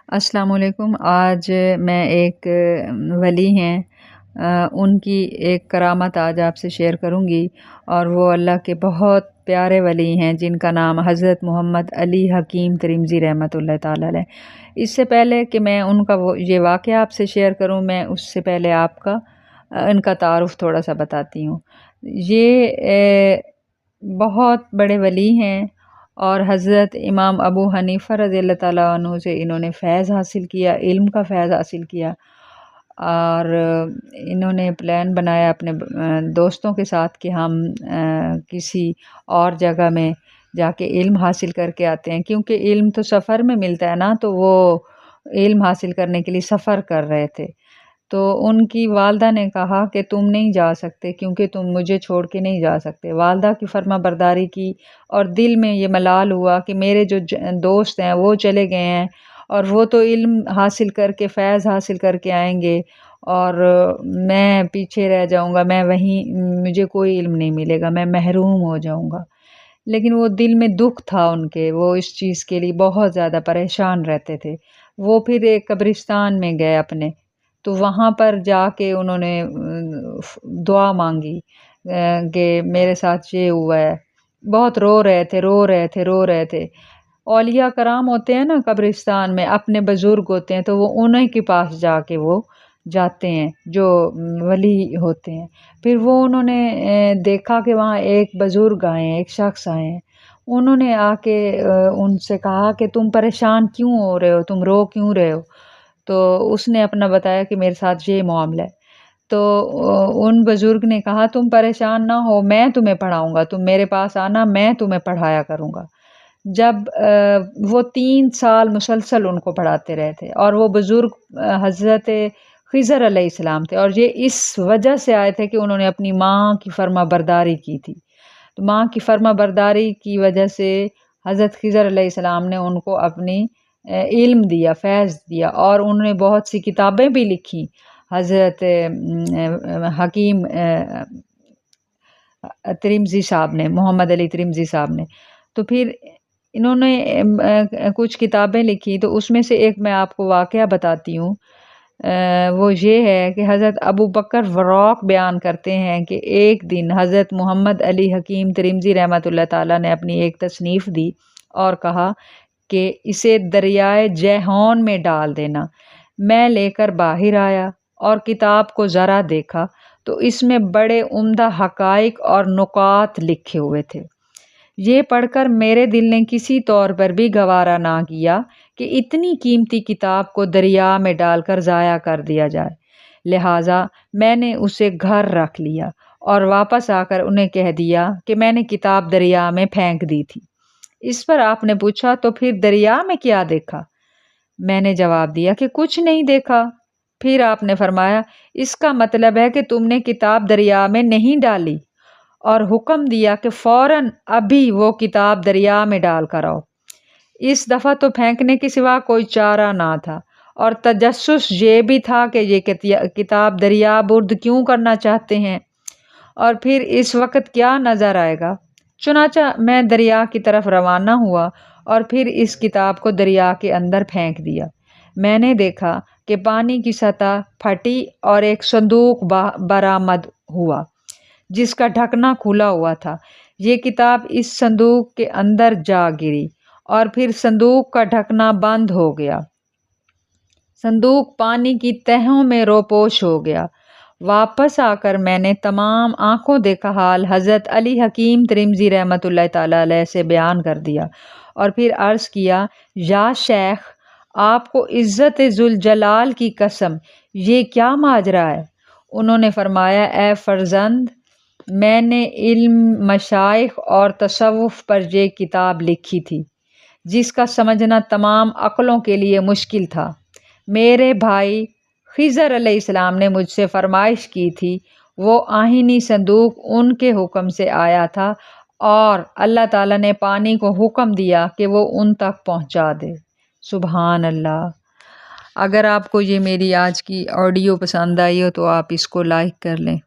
السلام علیکم۔ آج میں ایک ولی ہیں، ان کی ایک کرامت آج آپ سے شیئر کروں گی، اور وہ اللہ کے بہت پیارے ولی ہیں جن کا نام حضرت محمد علی حکیم ترمذی رحمۃ اللہ تعالیٰ علیہ۔ اس سے پہلے کہ میں ان کا یہ واقعہ آپ سے شیئر کروں، میں اس سے پہلے آپ کا ان کا تعارف تھوڑا سا بتاتی ہوں۔ یہ بہت بڑے ولی ہیں، اور حضرت امام ابو حنیفہ رضی اللہ تعالیٰ عنہ سے انہوں نے فیض حاصل کیا، علم کا فیض حاصل کیا، اور انہوں نے پلان بنایا اپنے دوستوں کے ساتھ کہ ہم کسی اور جگہ میں جا کے علم حاصل کر کے آتے ہیں، کیونکہ علم تو سفر میں ملتا ہے نا، تو وہ علم حاصل کرنے کے لیے سفر کر رہے تھے۔ تو ان کی والدہ نے کہا کہ تم نہیں جا سکتے، کیونکہ تم مجھے چھوڑ کے نہیں جا سکتے۔ والدہ کی فرما برداری کی، اور دل میں یہ ملال ہوا کہ میرے جو دوست ہیں وہ چلے گئے ہیں، اور وہ تو علم حاصل کر کے فیض حاصل کر کے آئیں گے، اور میں پیچھے رہ جاؤں گا، میں وہیں مجھے کوئی علم نہیں ملے گا، میں محروم ہو جاؤں گا۔ لیکن وہ دل میں دکھ تھا ان کے، وہ اس چیز کے لیے بہت زیادہ پریشان رہتے تھے۔ وہ پھر ایک قبرستان میں گئے اپنے، تو وہاں پر جا کے انہوں نے دعا مانگی کہ میرے ساتھ یہ ہوا ہے۔ بہت رو رہے تھے۔ اولیاء کرام ہوتے ہیں نا قبرستان میں، اپنے بزرگ ہوتے ہیں، تو وہ انہیں کے پاس جا کے وہ جاتے ہیں جو ولی ہوتے ہیں۔ پھر وہ انہوں نے دیکھا کہ وہاں ایک بزرگ آئے ہیں، ایک شخص آئے ہیں۔ انہوں نے آ کے ان سے کہا کہ تم پریشان کیوں ہو رہے ہو، تم رو کیوں رہے ہو؟ تو اس نے اپنا بتایا کہ میرے ساتھ یہ معاملہ ہے۔ تو ان بزرگ نے کہا تم پریشان نہ ہو، میں تمہیں پڑھاؤں گا، تم میرے پاس آنا، میں تمہیں پڑھایا کروں گا۔ جب وہ 3 سال مسلسل ان کو پڑھاتے رہے تھے، اور وہ بزرگ حضرت خضر علیہ السلام تھے، اور یہ اس وجہ سے آئے تھے کہ انہوں نے اپنی ماں کی فرما برداری کی تھی۔ تو ماں کی فرما برداری کی وجہ سے حضرت خضر علیہ السلام نے ان کو اپنی علم دیا، فیض دیا، اور انہوں نے بہت سی کتابیں بھی لکھی حضرت حکیم ترمذی صاحب نے، محمد علی ترمذی صاحب نے۔ تو پھر انہوں نے کچھ کتابیں لکھی، تو اس میں سے ایک میں آپ کو واقعہ بتاتی ہوں۔ وہ یہ ہے کہ حضرت ابو بکر وراق بیان کرتے ہیں کہ ایک دن حضرت محمد علی حکیم ترمذی رحمۃ اللہ تعالیٰ نے اپنی ایک تصنیف دی اور کہا کہ اسے دریائے جیحون میں ڈال دینا۔ میں لے کر باہر آیا اور کتاب کو ذرا دیکھا، تو اس میں بڑے عمدہ حقائق اور نکات لکھے ہوئے تھے۔ یہ پڑھ کر میرے دل نے کسی طور پر بھی گوارا نہ کیا کہ اتنی قیمتی کتاب کو دریا میں ڈال کر ضائع کر دیا جائے، لہٰذا میں نے اسے گھر رکھ لیا، اور واپس آ کر انہیں کہہ دیا کہ میں نے کتاب دریا میں پھینک دی تھی۔ اس پر آپ نے پوچھا تو پھر دریا میں کیا دیکھا؟ میں نے جواب دیا کہ کچھ نہیں دیکھا۔ پھر آپ نے فرمایا اس کا مطلب ہے کہ تم نے کتاب دریا میں نہیں ڈالی، اور حکم دیا کہ فوراً ابھی وہ کتاب دریا میں ڈال کر آؤ۔ اس دفعہ تو پھینکنے کے سوا کوئی چارہ نہ تھا، اور تجسس یہ بھی تھا کہ یہ کتاب دریا برد کیوں کرنا چاہتے ہیں، اور پھر اس وقت کیا نظر آئے گا۔ چنانچہ میں دریا کی طرف روانہ ہوا، اور پھر اس کتاب کو دریا کے اندر پھینک دیا۔ میں نے دیکھا کہ پانی کی سطح پھٹی اور ایک صندوق برآمد ہوا جس کا ڈھکنا کھلا ہوا تھا۔ یہ کتاب اس صندوق کے اندر جا گری، اور پھر صندوق کا ڈھکنا بند ہو گیا۔ صندوق پانی کی تہوں میں روپوش ہو گیا۔ واپس آ کر میں نے تمام آنکھوں دیکھا حال حضرت علی حکیم ترمذی رحمۃ اللہ تعالیٰ علیہ سے بیان کر دیا، اور پھر عرض کیا یا شیخ، آپ کو عزت ذوالجلال کی قسم، یہ کیا ماجرا ہے؟ انہوں نے فرمایا اے فرزند، میں نے علم، مشائخ اور تصوف پر یہ کتاب لکھی تھی جس کا سمجھنا تمام عقلوں کے لیے مشکل تھا۔ میرے بھائی خضر علیہ السلام نے مجھ سے فرمائش کی تھی، وہ آہنی صندوق ان کے حکم سے آیا تھا، اور اللہ تعالیٰ نے پانی کو حکم دیا کہ وہ ان تک پہنچا دے۔ سبحان اللہ۔ اگر آپ کو یہ میری آج کی آڈیو پسند آئی ہو تو آپ اس کو لائک کر لیں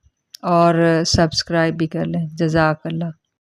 اور سبسکرائب بھی کر لیں۔ جزاک اللہ۔